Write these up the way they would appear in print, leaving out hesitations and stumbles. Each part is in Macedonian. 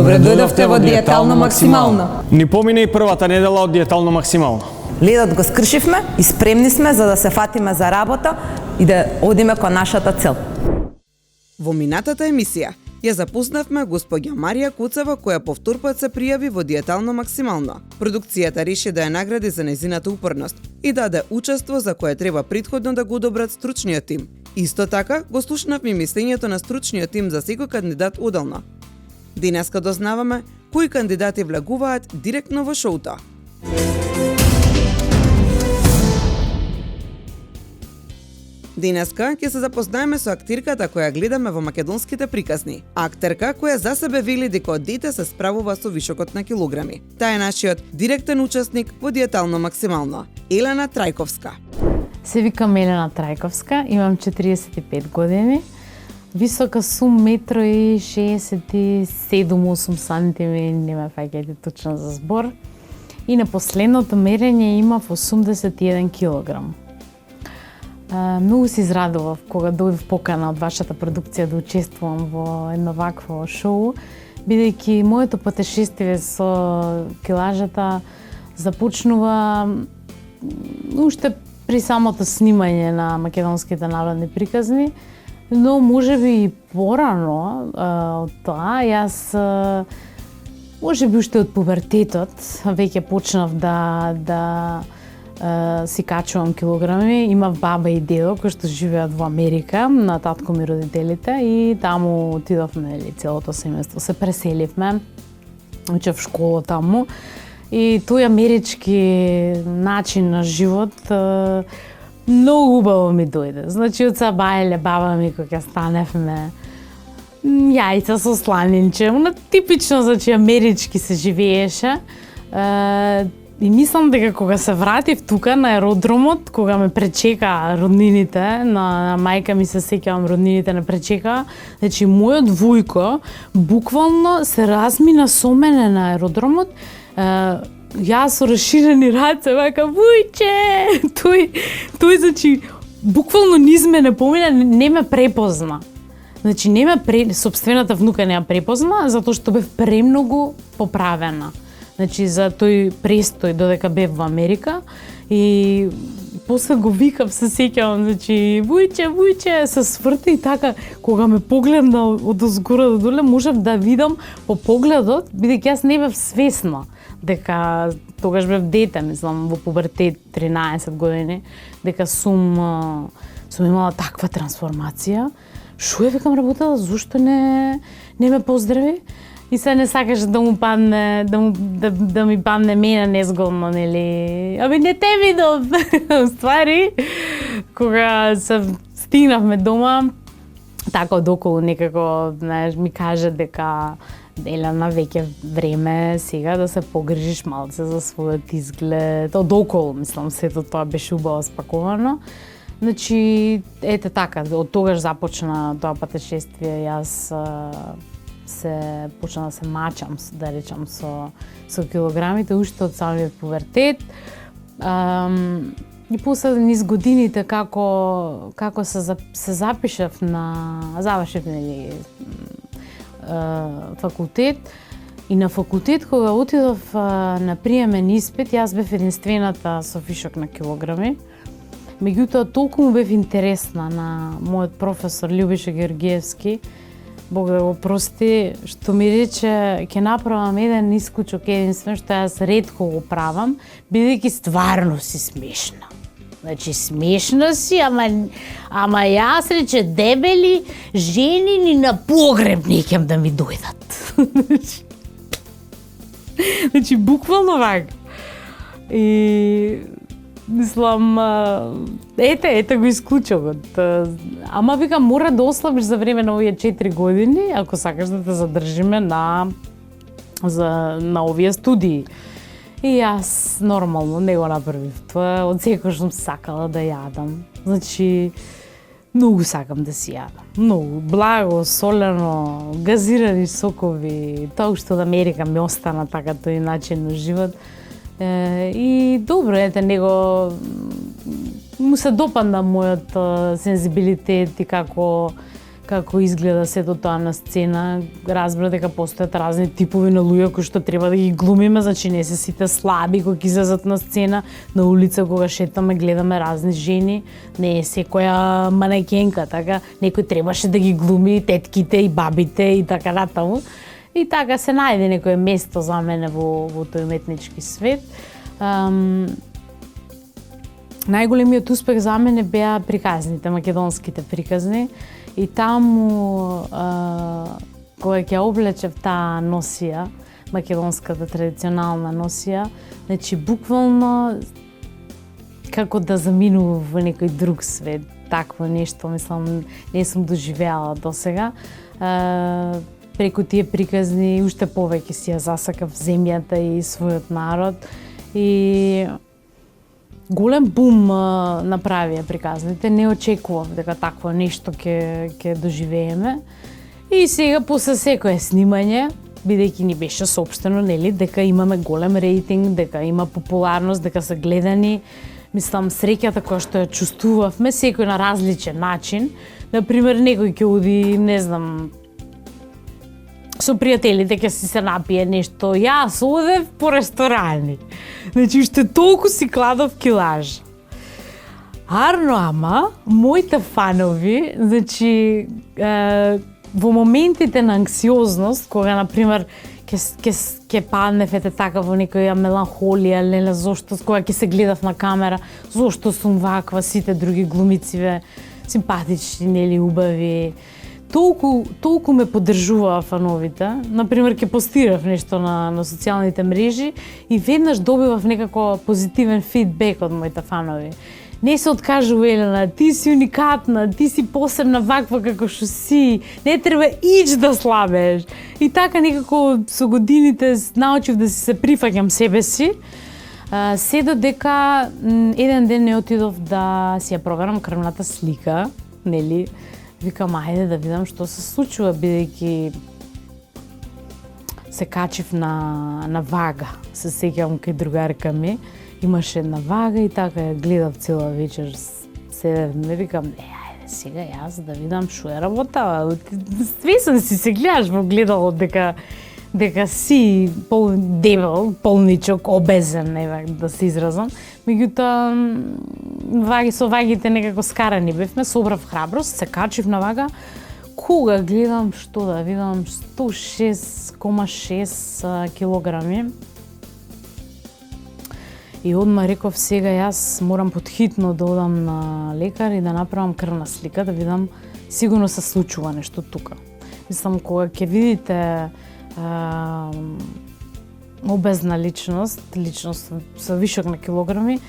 Добре дојдовте во Диетално максимално. Ни помина и првата недела од Диетално максимално. Ледот го скршивме и спремни сме за да се фатиме за работа и да одиме кон нашата цел. Во минатата емисија ја запознавме госпоѓа Марија Куцева, која повторпат се пријави во Диетално максимално. Продукцијата реши да ја награди за нејзината упорност и даде учество за кое треба претходно да го одобрат стручниот тим. Исто така, го слушнавме мислењето на стручниот тим за секој кандидат одделно. Денеска дознаваме кои кандидати влегуваат директно во шоуто. Денеска ќе се запознаеме со актерката која гледаме во македонските приказни. Актерка која за себе вели дека од дете се справува со вишокот на килограми. Таа е нашиот директен учесник во Диетално максимално, Елена Трајковска. Се викам Елена Трајковска, имам 45 години. Висока сум 1,67-8 сантими, не ме фаќајте точно за збор. И на последното мерење имав 81 килограм. Многу се израдував кога дојдов покана од вашата продукција да учествувам во едно вакво шоу, бидејќи моето патешествие со килажата започнува уште при самото снимање на македонските народни приказни, но можеби и порано од тоа. Јас можеби уште од пубертетот веќе почнав да си качувам килограми. Имав баба и дедо кои што живеат во Америка, на татко ми родителите, и таму отидовме, целото семејство се преселивме. Учев школа таму и тој амерички начин на живот многу убаво ми дојде. Значи, од сабајле баба ми кога ќе станевме јајца со сланинче, типично, значи, амерички се живееше. И мислам дека кога се вратив тука на аеродромот, кога ме пречека роднините, на мајка ми се сеќавам, роднините не пречека, значи мојот вујко буквално се размина со мене на аеродромот, јас со расширени раце, вака, вујче! Тој, значи, буквално низ мене помина, не ме препозна. Значи, сопствената внука не ја препозна, затоа што бев премногу поправена. Значи, за тој престој додека бев во Америка, и после го викав, се сеќавам, значи, вујче, се сврти и така, кога ме погледна од озгора до доле, можев да видам по погледот, бидејќи јас не бев свесна дека тогаш бев дете, мислам, во пубертет, 13 години, дека сум имала таква трансформација. Шо ја викам работела, зошто не ме поздрави? И се не сакаше да му падне, да ми падне мене незголно, нели? Аби не те видов! Ствари, кога се стигнавме дома, така одоколу некако, знаеш, ми каже дека Елена, веќе време сега да се погрижиш малце за својот изглед. Одоколу, мислам, сето тоа беше убаво спаковано. Значи, ете така, од тогаш започна тоа патешествие. Јас почна да се мачам, да речам, со килограмите, уште од самиот пубертет. И после низ годините како се запишав завршив факултет, и на факултет кога отидов на приемен испит, јас бев единствената со вишок на килограми. Меѓутоа, толку му бев интересна на мојот професор Љубиша Георгиевски, Бог да го прости, што ми рече, ќе направам еден исклучок единствен, што јас ретко го правам, бидејќи стварно си смешна. Значи, смешна си, ама јас, рече, дебели жени ни на погреб неќам да ми дојдат. Значи, буквално вака. И мислам, ете го исклучокот. Ама викам, мора да ослабиш за време на овие 4 години, ако сакаш да те задржиме на овие студии. И јас нормално не го направив тоа, од секој сум сакала да јадам. Значи, многу сакам да си јадам. Многу, благо, солено, газирани сокови, тоа што од Америка ми остана така тој начин на живот. И добро, ете, му се допадна мојот сензибилитет и како како изгледа сето тоа на сцена, разбра дека постојат разни типови на луѓе кои што треба да ги глумиме, значи не се сите слаби кои ќе излезат на сцена, на улица кога шетаме гледаме разни жени, не е секоја манекенка, така некој требаше да ги глуми тетките и бабите и така натаму. И така се најде некое место за мене во тој уметнички свет. Најголемиот успех за мене беа приказните, македонските приказни. И таму, кога ќе облечев таа носија, македонската традиционална носија, значи буквално како да заминувам во некој друг свет. Такво нешто, мислам, не сум доживеала досега. Преку тие приказни уште повеќе си ја засакав земјата и својот народ. И голем бум направија приказните, не очекував дека такво нешто ќе доживееме. И сега после секое снимање, бидејќи ни беше соопштено, нели, дека имаме голем рейтинг, дека има популарност, дека се гледани, мислам, среќата која што ја чувствувавме, секој на различен начин. Например, некој ќе оди, не знам, со пријателите ќе си се напие нешто, јас одев по ресторани. Значи, уште толку си кладов килаж. Арно, ама, моите фанови, значи, во моментите на анксиозност, кога, например, ќе паднев ете така во некоја меланхолија, леле, зошто, кога ќе се гледав на камера, зошто сум ваква, сите други глумици симпатични, нели, убави. Толку ме поддржуваа фановите. Например, ќе постирав нешто на социјалните мрежи и веднаш добивав некако позитивен фидбек од моите фанови. Не се откажува, Елена, ти си уникатна, ти си посебна ваква како што си, не треба ич да слабеш. И така некако со годините научив да се прифаќам себе си, се додека еден ден не отидов да си ја проверам крвната слика, нели, викам, ајде да видам што се случува, бидејќи се качив на вага. Се сеќавам кај другарка ми, имаше една вага и така ја гледав цела вечер. Седевме, викам, ајде сега јас да видам што е работа. Свесен си се гледаш во гледало дека си дебел, полничок, обезен, да се изразам. Меѓутоа, со вагите некако скарани бевме, собрав храброст, се качив на вага. Кога гледам што да видам 106,6 килограми. И одма реков, сега јас морам подхитно да одам на лекар и да направам крвна слика, да видам сигурно се случува нешто тука. Мислам, кога ќе видите обезна личност со вишок на килограми,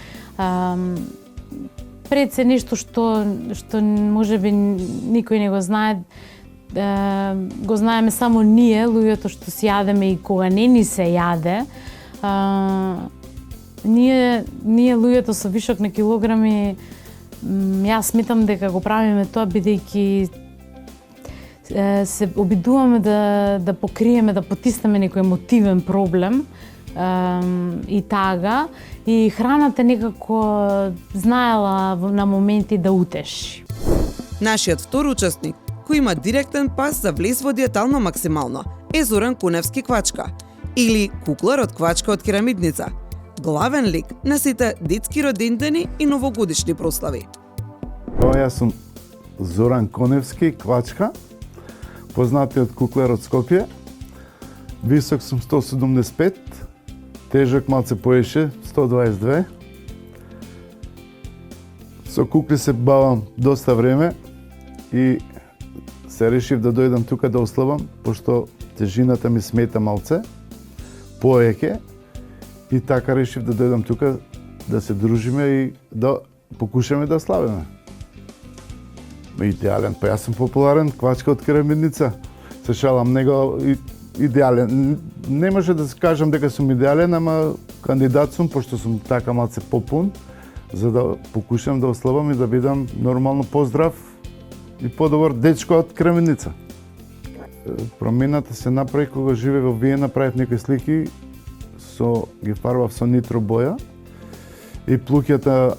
пред се нешто што можеби никој не го знае, го знаеме само ние, луѓето што си јадеме и кога не ни се јаде. Ние луѓето со вишок на килограми, јас сметам дека го правиме тоа бидејќи се обидуваме да покриеме, да потиснеме некој емотивен проблем и тага, и храната некако знаела на моменти да утеши. Нашиот втор учесник, кој има директен пас за влез во диетално максимално, е Зоран Куневски Квачка, или куклар од Квачка од керамидница, главен лик на сите детски родендени и новогодишни прослави. Јас сум Зоран Коневски Квачка, познатиот куклер од Скопје. Висок сум 175, тежок малце поише, 122. Со кукли се бавам доста време и се решив да дојдам тука да ослабам, пошто тежината ми смета малце, поеќе, и така решив да дојдам тука да се дружиме и да покушаме да славиме. Идеален, па јас сум популарен, Квачка од керамидница. Се шалам, него идеален. Не може да се кажам дека сум идеален, ама кандидат сум, пошто сум така малце попун, за да покушам да ослабам и да бидам нормално поздрав и подобар дечко од керамидница. Промената се направи кога живеев во Виена, правев некои слики, ги фарбав со нитро боја и плуќата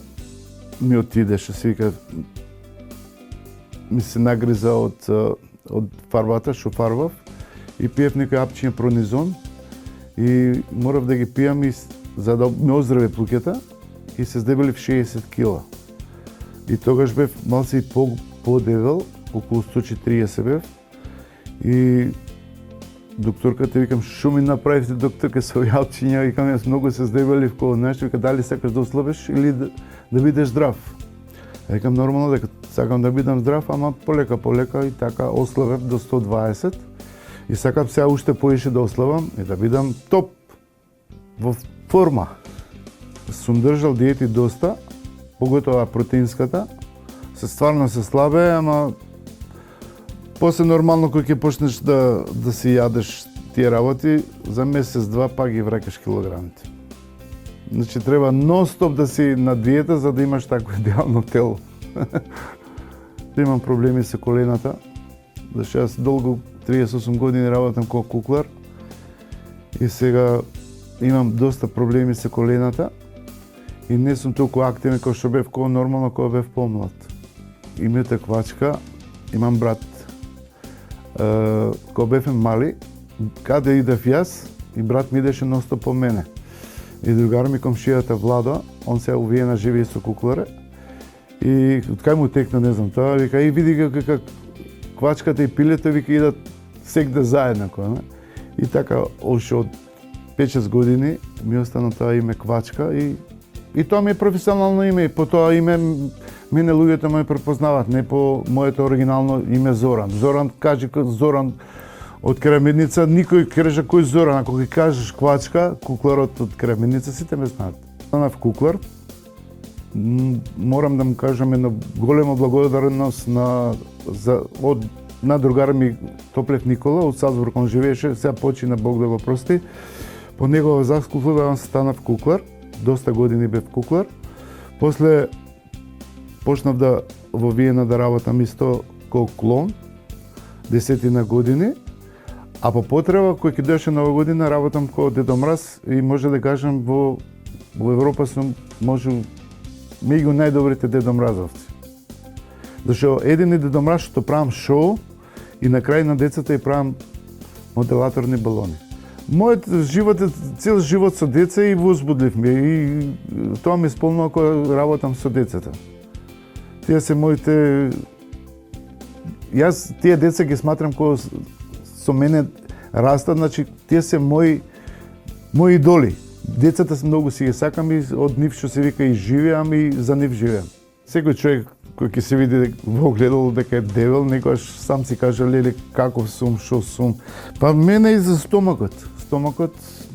ми отидеше, се вика, ми се нагриза од фарбата што фарбав и пиев некој апчиња пронизон и морав да ги пијам и за да ме оздраве плуќата и се здебелив 60 кила. И тогаш бев малце и подебел, околу 140 бев. И докторката викам, што ми направивте докторка со јалчиња, викам, јас многу се здебелив, кога нешто, вика, дали сакаш да ослабеш или да бидеш здрав? Викам, нормално дека сакам да бидам здрав, ама полека и така ослабев до 120. И сакам сега уште поише да ослабам и да бидам топ во форма. Сум држал диети доста, поготоа протеинската. Стварно се слабе, ама после нормално кој ќе почнеш да си јадеш тие работи, за месец-два пак ги враќаш килограмите. Значи треба нон-стоп да си на диета за да имаш такво идеално тело. Имам проблеми со колената, зашто јас долго 38 години работам како куклар и сега имам доста проблеми со колената и не сум толку активен како што бев нормално кога бев помлад. Името Квачка, имам брат. Кога бевме мали, каде идев јас и брат ми идеше ностоп по мене. И другар ми комшијата Владо, он се увиена живее со кукларе и од кај му текна, не знам тоа, вика и види како Квачката и пилето, вика идат секде заеднако, не? И така още од 5-6 години ми остана тоа име Квачка и тоа ми е професионално име и по тоа име мене луѓето ме препознаваат, не по моето оригинално име Зоран. Зоран, кажи Зоран од Керамидница, никој кажа кој Зоран, ако ги кажеш Квачка, кукларот од Керамидница, сите ме знаат. Станав куклар, морам да му кажам една голема благодарност на другар ми Топлев Никола, од Салцбург он живееше, сега почина, Бог да го прости. По негова заслуга он станав куклар, доста години бев куклар. После почнав да во Виена да работам исто како клон, 10 години, а по потреба, кој ќе дојше нова година, работам како Дедо Мраз и може да кажам во Европа сум може меѓу најдобрите Дедо Мразовци. Зашто едини Дедо Мраз што правам шоу и на крај на децата и правам моделаторни балони. Мојот живот е цел живот со деца и возбудлив ми и тоа ми исполнува кога работам со децата. Тие се моите... Јас тие деца ги сматрам кога со мене растат, значи тие се мои идоли. Децата се многу си ги сакам и од нив што се вика и живеам и за нив живеам. Секој човек кој ќе се види во огледало дека е дебел, некојаш сам си каже леле каков сум, шо сум. Па мене и за стомакот. Стомакот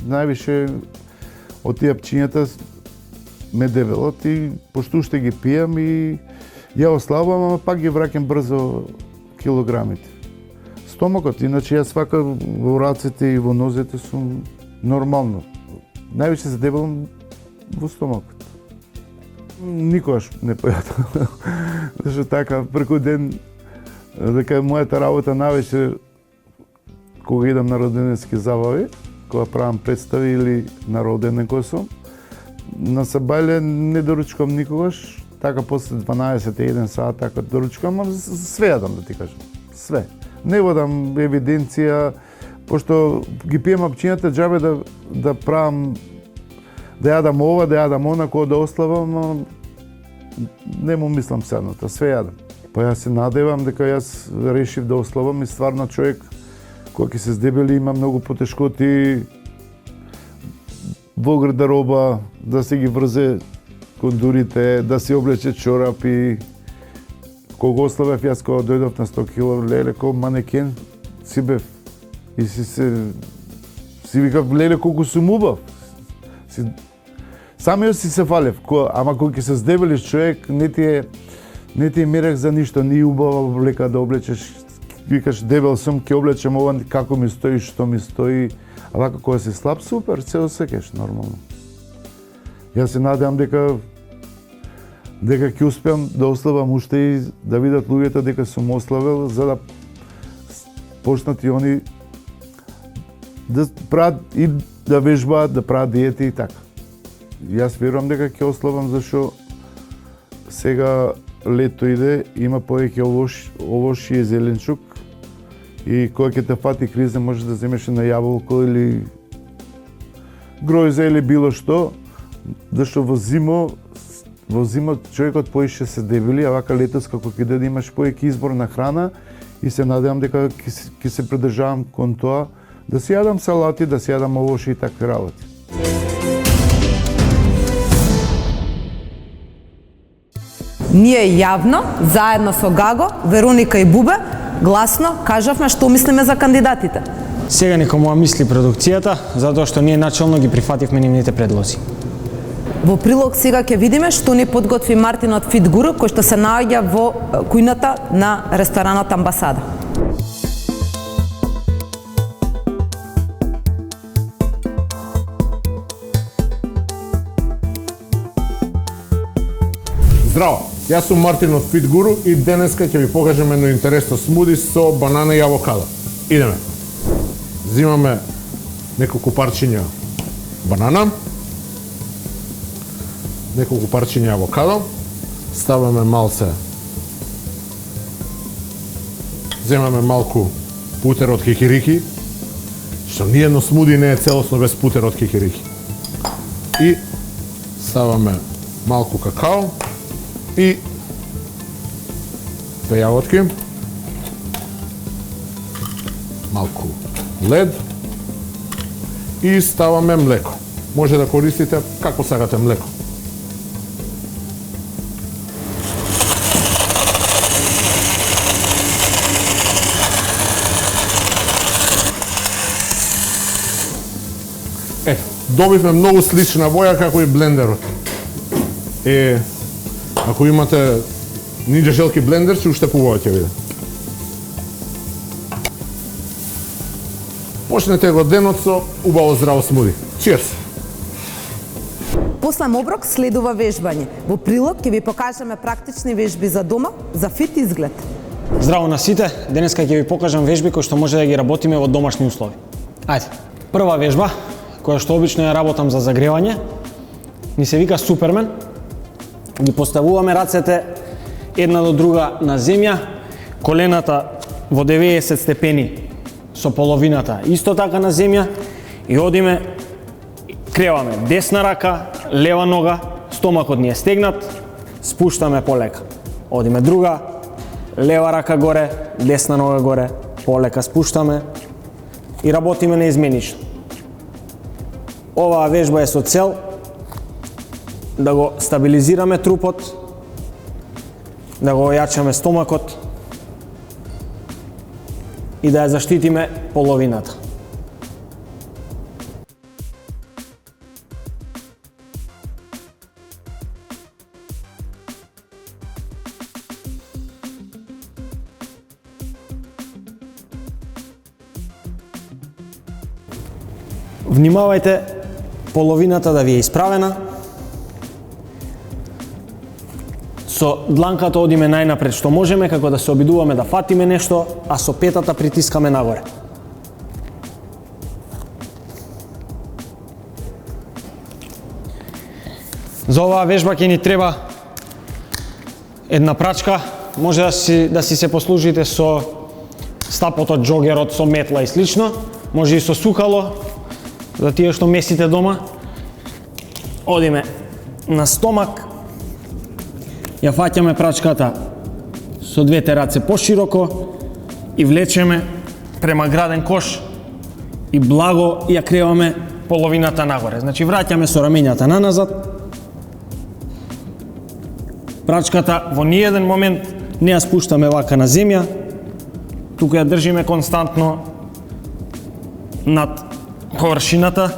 највише од тие пчињата ме дебелот и пошто уште ги пијам и ја ослабувам, ама пак ги враќам брзо килограмите. Стомакот, иначе јас свака во рацете и во нозете сум нормално. Највише се дебелам во стомакот. Никогаш не појадам. Зашто така, преку ден, дека мојата работа највише кога идам на роденски забави, кога правам представи или на роденден кој сум, на Сабајле не доручкам никогаш, така после 12-1 саат така доручкам, ама све јадам да ти кажам. Све. Не водам евиденција, пошто ги пијам апчињата џабе да правам, да јадам ова, да јадам она, кога да ослабам, не му мислам седната, све јадам. Па јас се надевам дека јас решив да ослабам и стварно човек кој ќе се здебели има многу потешкоти во гардероба, да се ги врзе кондурите, да си облече чорапи. Кога ослабев јас кога дојдов на 100 кг, леле како манекен си бев. И си викав леле колку сум убав. Самиот си се фалев, ама кога ќе се здебелиш човек, не ти е мерак за ништо, ни убава облека да облечеш. Викаш дебел сум, ќе облечем ова како ми стои, што ми стои. А вака кога си слаб, супер, се осеќаш нормално. Јас се надевам дека ќе успеам да ослабам уште и да видат луѓето дека сум ослабел, за да почнат и они да прават и да вежбаат, да прават диети и така. Јас верувам дека ќе ослабам, зашто сега лето иде, има повеќе овошје и зеленчук и кога ќе те фати криза може да земеш на јаболко или гројзе или било што, зашто во зима човекот поише се дебели, а вака летос како ќе дојде имаш повеќе избор на храна и се надевам дека ќе се придржавам кон тоа да си јадам салати, да си јадам овошје и такви работи. Ние јавно, заедно со Гаго, Вероника и Бубе, гласно кажавме што мислиме за кандидатите. Сега нека моја мисли продукцијата, затоа што ние начално ги прифативме нивните предлози. Во прилог сега ќе видиме што ни подготви Мартин од Fit Guru, кој што се наоѓа во кујната на ресторанот Амбасада. Здраво, јас сум Мартин од Fit Guru и денеска ќе ви покажам едно интересно смуди со банана и авокадо. Идеме. Зимаме неколку парчиња банана, неколку парчиња авокадо, ставаме малце, земаме малку путер од кикирики, што ниедно смуди не е целосно без путер од кикирики. И ставаме малку какао и две јаготки, малку лед и ставаме млеко. Може да користите како сакате млеко. Добивме многу слична боја како и блендерот. Ако имате Ninja Желки блендер, ќе уште побаво ќе биде. Почнете го денот со убаво здраво смуди. Cheers! После оброк следува вежбање. Во прилог ќе ви покажеме практични вежби за дома, за фит изглед. Здраво на сите, денеска ќе ви покажам вежби кои што може да ги работиме во домашни услови. Ајде, прва вежба, која што обично ја работам за загревање, ни се вика Супермен. Ги поставуваме рацете една до друга на земја, колената во 90 степени со половината исто така на земја и одиме, креваме десна рака, лева нога, стомакот ни е стегнат, спуштаме полека. Одиме друга, лева рака горе, десна нога горе, полека спуштаме и работиме неизменично. Оваа вежба е со цел да го стабилизираме трупот, да го ојачаме стомакот и да ја заштитиме половината. Внимавајте половината да ви е исправена. Со дланката одиме најнапред што можеме, како да се обидуваме да фатиме нешто, а со петата притискаме нагоре. За оваа вежба ќе ни треба една прачка, може да си се послужите со стапото, джогерот, со метла и слично, може и со сукало, за тие што месите дома. Одиме на стомак, ја фаќаме прачката со двете раце пошироко и влечеме према граден кош и благо ја креваме половината нагоре. Значи враќаме со рамењата наназад. Прачката во ниеден момент не ја спуштаме вака на земја, туку ја држиме константно над површината.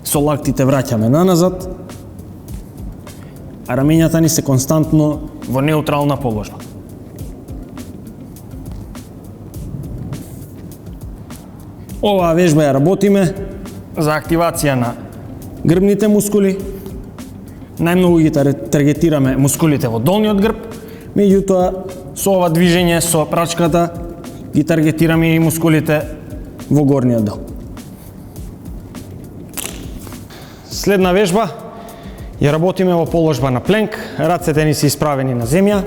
Со лактите враќаме наназад, а рамењата ни се константно во неутрална положба. Оваа вежба ја работиме за активација на грбните мускули. Најмногу ги таргетираме мускулите во долниот грб, меѓутоа со ова движење со прачката ги таргетираме и мускулите во горниот дел. Следна вежба Ја работиме во положба на пленк, рацете ни се исправени на земја,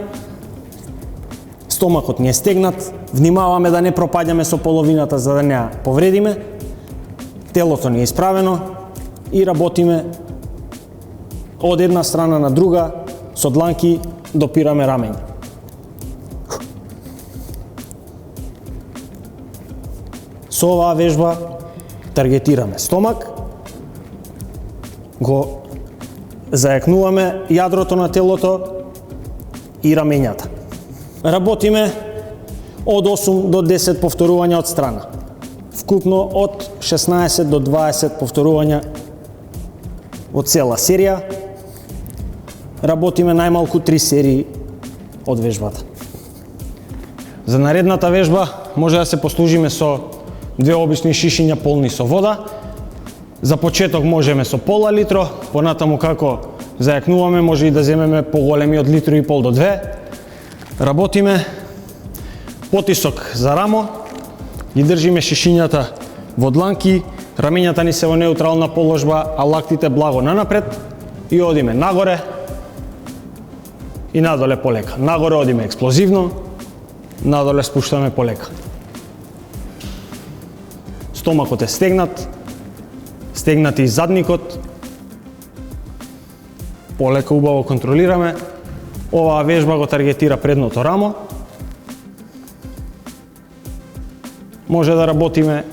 стомакот ни е стегнат, внимаваме да не пропаѓаме со половината за да не ја повредиме, телото ни е исправено и работиме од една страна на друга, со дланки допираме рамења. Со оваа вежба таргетираме стомак, го зајакнуваме јадрото на телото и рамењата. Работиме од 8 до 10 повторувања од страна. Вкупно од 16 до 20 повторувања од цела серија. Работиме најмалку 3 серии од вежбата. За наредната вежба може да се послужиме со 2 обични шишиња полни со вода. За почеток можеме со пола литро, понатаму како зајакнуваме може и да земеме поголеми од литро и пол до 2. Работиме потисок за рамо, ги држиме шишињата во дланки, рамењата ни се во неутрална положба, а лактите благо нанапред и одиме нагоре и надоле полека. Нагоре одиме експлозивно, надоле спуштаме полека. Стомакот е стегнат, стегнат и задникот, полека убаво контролираме. Оваа вежба го таргетира предното рамо. Може да работиме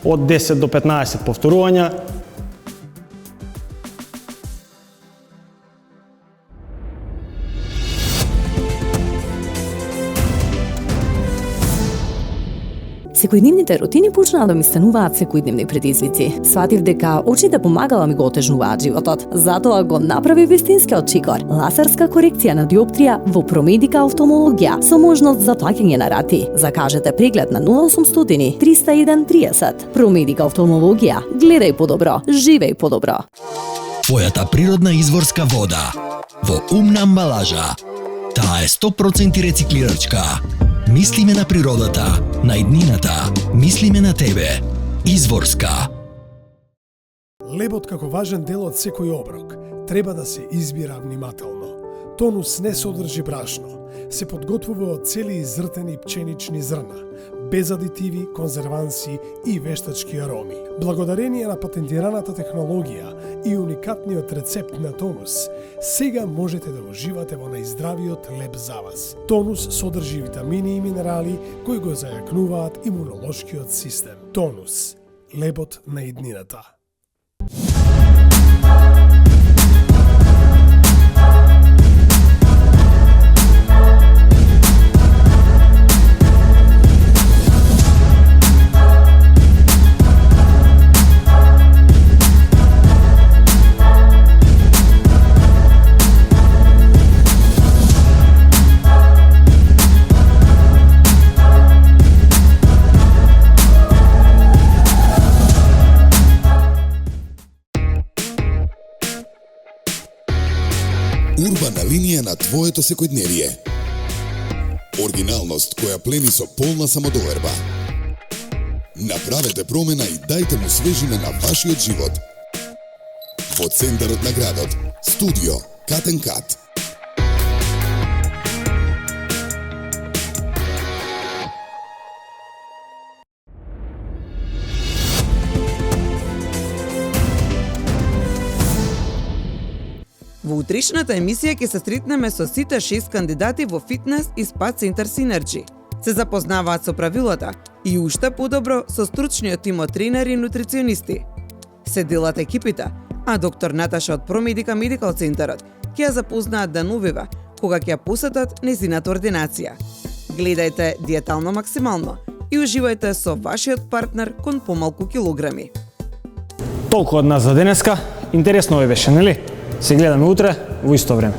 од 10 до 15 повторувања. Секојдневните рутини почнаа да ми стануваат секојдневни предизвици. Сватив дека очите помагала ми го отежнуваат животот. Затоа го направи вистинскиот чикор. Лазерска корекција на диоптрија во Промедика офталмологија со можност за плаќање на рати. Закажете преглед на 0800 301 30. Промедика офталмологија. Гледај подобро, живеј подобро. Твојата природна изворска вода во умна амбалажа. Таа е 100% рециклирачка. Мислиме на природата, на иднината, мислиме на тебе. Изворска. Лебот како важен дел од секој оброк треба да се избира внимателно. Тонус не содржи брашно. Се подготвува од цели изртени пченични зрна, без адитиви, конзерванси и вештачки ароми. Благодарение на патентираната технологија и уникатниот рецепт на Тонус, сега можете да уживате во најздравиот леб за вас. Тонус содржи витамини и минерали кои го зајакнуваат имунолошкиот систем. Тонус. Лебот на иднината. Урбана линија на твоето секојдневие. Оригиналност која плени со полна самодоверба. Направете промена и дајте му свежина на вашиот живот. Во центарот на градот, студио Cut & Cut. Во утришната емисија ќе се сретнеме со сите 6 кандидати во фитнес и спа центар Синерджи. Се запознаваат со правилата и уште подобро со стручниот тим од тренери и нутриционисти. Се делат екипите, а доктор Наташа од Промедика Медикал Центарот ќе ја запознаат Данувива кога ќе ја посетат незината ординација. Гледајте Диетално максимално и уживајте со вашиот партнер кон помалку килограми. Толку од нас за денеска. Интересно ви беше, нели? Се гледаме утре во исто време.